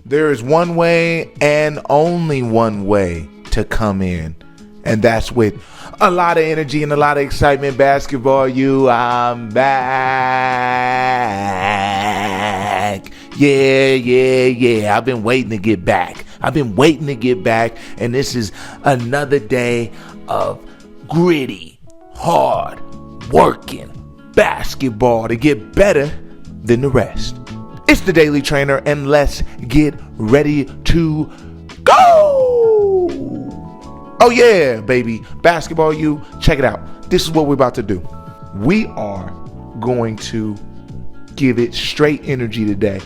There is one way and only one way to come in, and that's with a lot of energy and a lot of excitement. Basketball U, I'm back. Yeah. I've been waiting to get back. And this is another day of gritty, hard working basketball to get better than the rest. It's the Daily Trainer, and let's get ready to go. Oh yeah, baby. Basketball U, check it out. This is what we're about to do. We are going to give it straight energy today.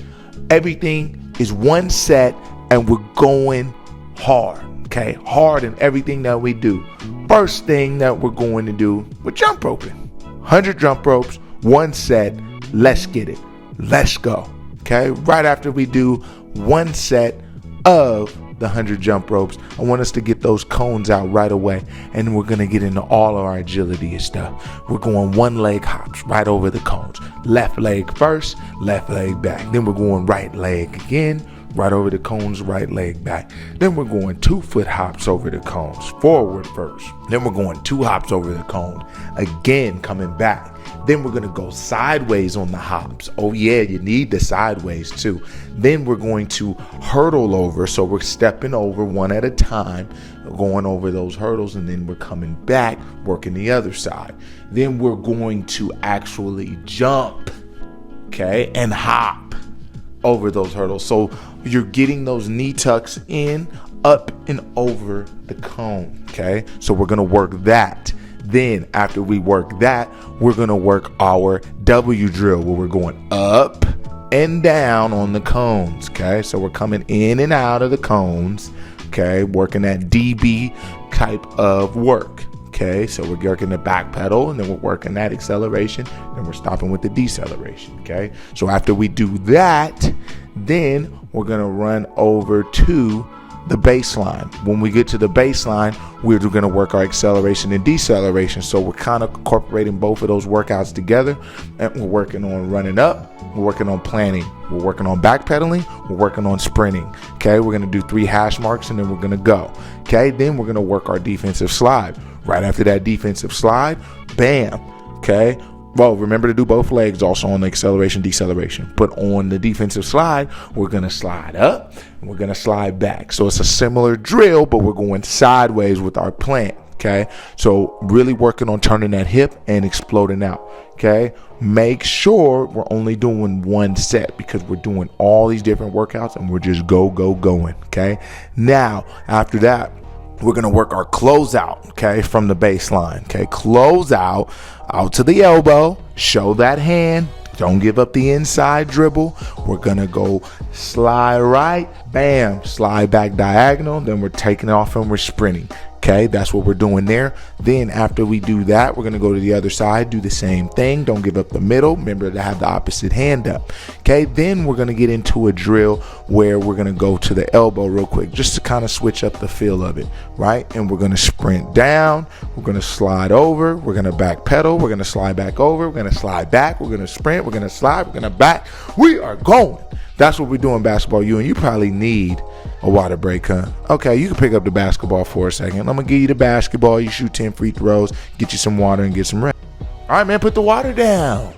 Everything is one set, and we're going hard. Okay, hard in everything that we do. First thing that we're going to do, we're jump roping. 100 jump ropes, one set. Let's get it. Let's go. Okay, right after we do one set of the 100 jump ropes, I want us to get those cones out right away, and we're going to get into all of our agility and stuff. We're going one leg hops right over the cones. Left leg first, left leg back. Then we're going right leg again, right over the cones, right leg back. Then we're going 2 foot hops over the cones, forward first. Then we're going 2 hops over the cone, again coming back. Then we're going to go sideways on the hops. Oh yeah, you need the sideways too. Then we're going to hurdle over. So we're stepping over one at a time, going over those hurdles, and then we're coming back, working the other side. Then we're going to actually jump, okay, and hop over those hurdles. So you're getting those knee tucks in, up and over the cone, okay? So we're going to work that. Then after we work that, we're going to work our W drill, where we're going up and down on the cones, okay? So we're coming in and out of the cones, okay? Working that DB type of work, okay? So we're working the back pedal, and then we're working that acceleration, and we're stopping with the deceleration, okay? So after we do that, then we're going to run over to the baseline. When we get to the baseline, we're going to work our acceleration and deceleration. So we're kind of incorporating both of those workouts together, and we're working on running up, we're working on planning, we're working on backpedaling, we're working on sprinting. Okay, we're going to do 3 hash marks, and then we're going to go. Okay, then we're going to work our defensive slide. Right after that defensive slide, bam. Okay, well, remember to do both legs also on the acceleration, deceleration. But on the defensive slide, we're going to slide up and we're going to slide back. So it's a similar drill, but we're going sideways with our plant. Okay, so really working on turning that hip and exploding out. Okay, make sure we're only doing one set, because we're doing all these different workouts and we're just going. Okay, now after that, we're going to work our closeout, okay, from the baseline. Okay, close out to the elbow, show that hand, don't give up the inside dribble. We're going to go slide right, bam, slide back diagonal, then we're taking off and we're sprinting. Okay, that's what we're doing there. Then after we do that, we're going to go to the other side, do the same thing. Don't give up the middle. Remember to have the opposite hand up. Okay, then we're going to get into a drill where we're going to go to the elbow real quick, just to kind of switch up the feel of it, right? And we're going to sprint down. We're going to slide over. We're going to back pedal. We're going to slide back over. We're going to slide back. We're going to sprint. We're going to slide. We're going to back. We are going. That's what we do in basketball U, and you probably need a water break, huh? Okay, you can pick up the basketball for a second. I'm going to give you the basketball. You shoot 10 free throws, get you some water, and get some rest. All right, man, put the water down.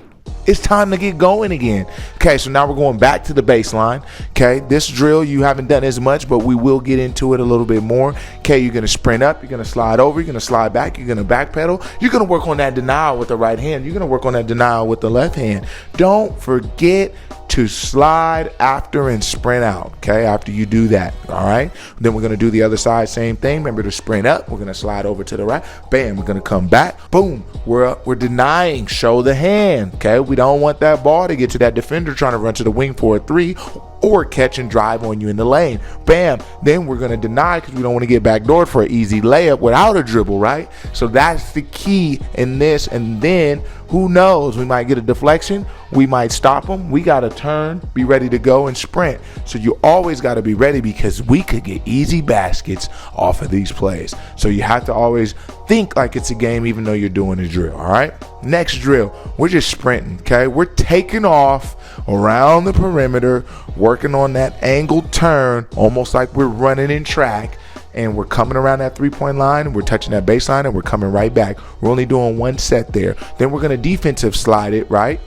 It's time to get going again. Okay, so now we're going back to the baseline. Okay, this drill you haven't done as much, but we will get into it a little bit more. Okay, you're going to sprint up, you're going to slide over, you're going to slide back, you're going to back pedal. You're going to work on that denial with the right hand. You're going to work on that denial with the left hand. Don't forget to slide after and sprint out, okay, after you do that. All right, then we're going to do the other side, same thing. Remember to sprint up, we're going to slide over to the right, bam, we're going to come back, boom, we're up, we're denying, show the hand. Okay, we don't want that ball to get to that defender trying to run to the wing for a 3 or catch and drive on you in the lane. Bam, then we're going to deny, because we don't want to get backdoored for an easy layup without a dribble, right? So that's the key in this. And then who knows, we might get a deflection, we might stop them. We got to turn, be ready to go and sprint. So you always got to be ready because we could get easy baskets off of these plays. So you have to always think like it's a game even though you're doing a drill, all right? Next drill, we're just sprinting, okay? We're taking off around the perimeter, working on that angled turn, almost like we're running in track. And we're coming around that 3-point line, and we're touching that baseline, and we're coming right back. We're only doing one set there. Then we're going to defensive slide it, right?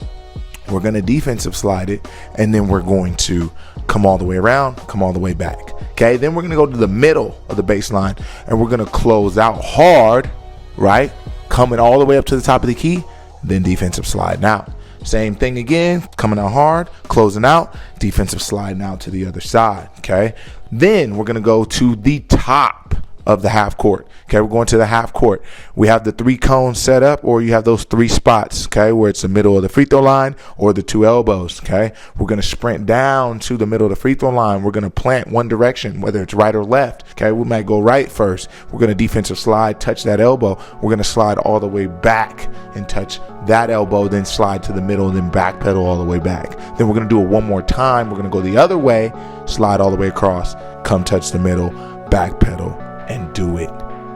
We're going to defensive slide it, and then we're going to come all the way around, come all the way back. Okay, then we're going to go to the middle of the baseline, and we're going to close out hard, right? Coming all the way up to the top of the key, then defensive sliding out. Same thing again, coming out hard, closing out, defensive sliding out to the other side, okay? Then we're going to go to the top of the half court. Okay, we're going to the half court. We have the 3 cones set up, or you have those 3 spots, okay, where it's the middle of the free throw line or the 2 elbows, okay? We're going to sprint down to the middle of the free throw line. We're going to plant one direction, whether it's right or left, okay? We might go right first. We're going to defensive slide, touch that elbow. We're going to slide all the way back and touch that elbow, then slide to the middle, then backpedal all the way back. Then we're going to do it one more time. We're going to go the other way, slide all the way across, come touch the middle, backpedal, and do it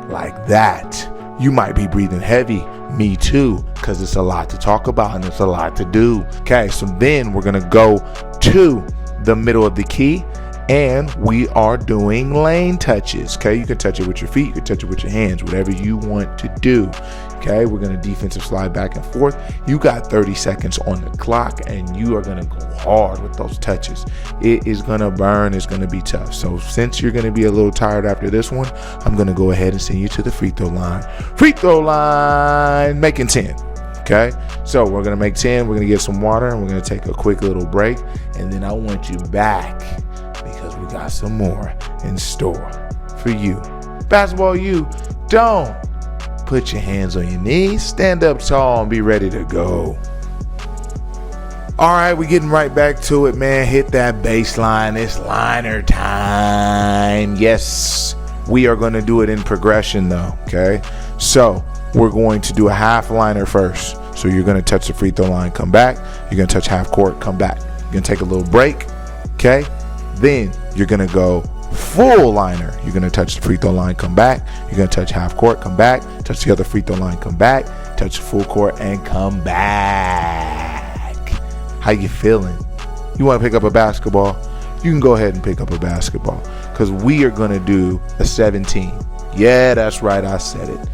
like that. You might be breathing heavy, me too, because it's a lot to talk about and it's a lot to do. Okay, so then we're gonna go to the middle of the key and we are doing lane touches. Okay, you can touch it with your feet, you can touch it with your hands, whatever you want to do. Okay, we're gonna defensive slide back and forth. You got 30 seconds on the clock and you are gonna go hard with those touches. It is gonna burn, it's gonna be tough. So since you're gonna be a little tired after this one, I'm gonna go ahead and send you to the free throw line. Free throw line, making 10. Okay, so we're gonna make 10, we're gonna get some water and we're gonna take a quick little break. And then I want you back because we got some more in store for you. Basketball, you don't. Put your hands on your knees, stand up tall, and be ready to go. All right, we're getting right back to it, man. Hit that baseline. It's liner time. Yes, we are going to do it in progression, though, okay? So we're going to do a half liner first. So you're going to touch the free throw line, come back. You're going to touch half court, come back. You're going to take a little break, okay? Then you're going to go full liner. You're going to touch the free throw line, come back. You're going to touch half court, come back. Touch the other free throw line, come back. Touch the full court and come back. How you feeling? You want to pick up a basketball? You can go ahead and pick up a basketball because we are going to do a 17. Yeah, that's right. I said it.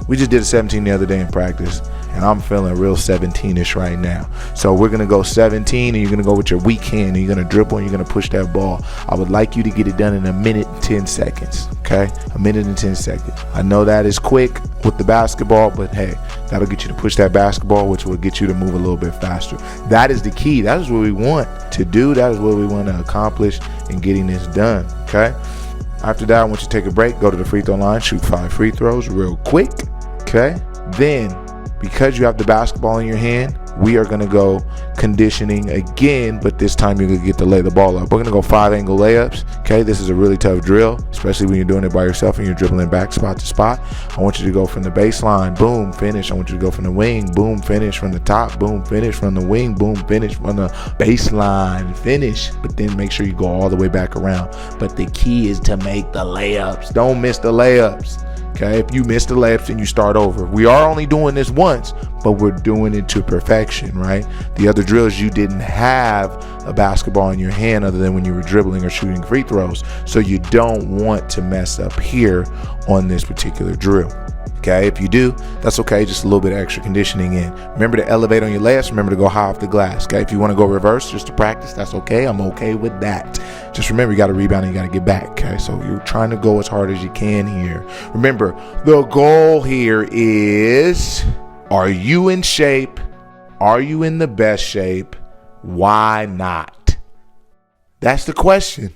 We just did a 17 the other day in practice. And I'm feeling real 17-ish right now. So we're going to go 17, and you're going to go with your weak hand, and you're going to dribble, and you're going to push that ball. I would like you to get it done in 1 minute and 10 seconds, okay? 1 minute and 10 seconds. I know that is quick with the basketball, but, hey, that'll get you to push that basketball, which will get you to move a little bit faster. That is the key. That is what we want to do. That is what we want to accomplish in getting this done, okay? After that, I want you to take a break, go to the free throw line, shoot 5 free throws real quick, okay? Then, because you have the basketball in your hand, we are going to go conditioning again, but this time you're going to get to lay the ball up. We're going to go 5 angle layups. Okay, this is a really tough drill, especially when you're doing it by yourself and you're dribbling back spot to spot. I want you to go from the baseline, boom, finish. I want you to go from the wing, boom, finish, from the top, boom, finish, from the wing, boom, finish, from the baseline, finish. But then make sure you go all the way back around. But the key is to make the layups. Don't miss the layups. Okay, if you miss the layups, then you start over. We are only doing this once, but we're doing it to perfection, right? The other drills, you didn't have a basketball in your hand other than when you were dribbling or shooting free throws. So you don't want to mess up here on this particular drill. Okay, if you do, that's okay. Just a little bit of extra conditioning in. Remember to elevate on your layups. Remember to go high off the glass. Okay, if you want to go reverse just to practice, that's okay. I'm okay with that. Just remember, you got to rebound and you got to get back. Okay, so you're trying to go as hard as you can here. Remember, the goal here is, are you in shape? Are you in the best shape? Why not? That's the question.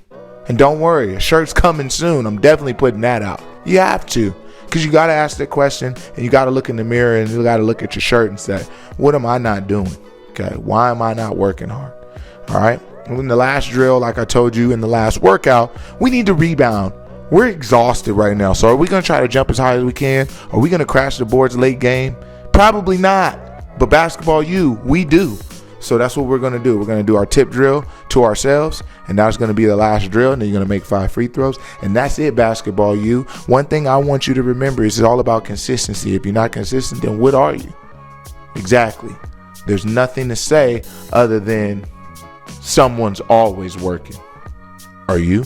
And don't worry, a shirt's coming soon. I'm definitely putting that out. You have to. Because you got to ask that question and you got to look in the mirror and you got to look at your shirt and say, what am I not doing? Okay, why am I not working hard? All right. In the last drill, like I told you in the last workout, we need to rebound. We're exhausted right now. So are we going to try to jump as high as we can? Are we going to crash the boards late game? Probably not. But basketball, we do. So that's what we're going to do. We're going to do our tip drill to ourselves, and that's going to be the last drill, and then you're going to make 5 free throws, and that's it, basketball you. One thing I want you to remember is it's all about consistency. If you're not consistent, then what are you? Exactly. There's nothing to say other than someone's always working. Are you?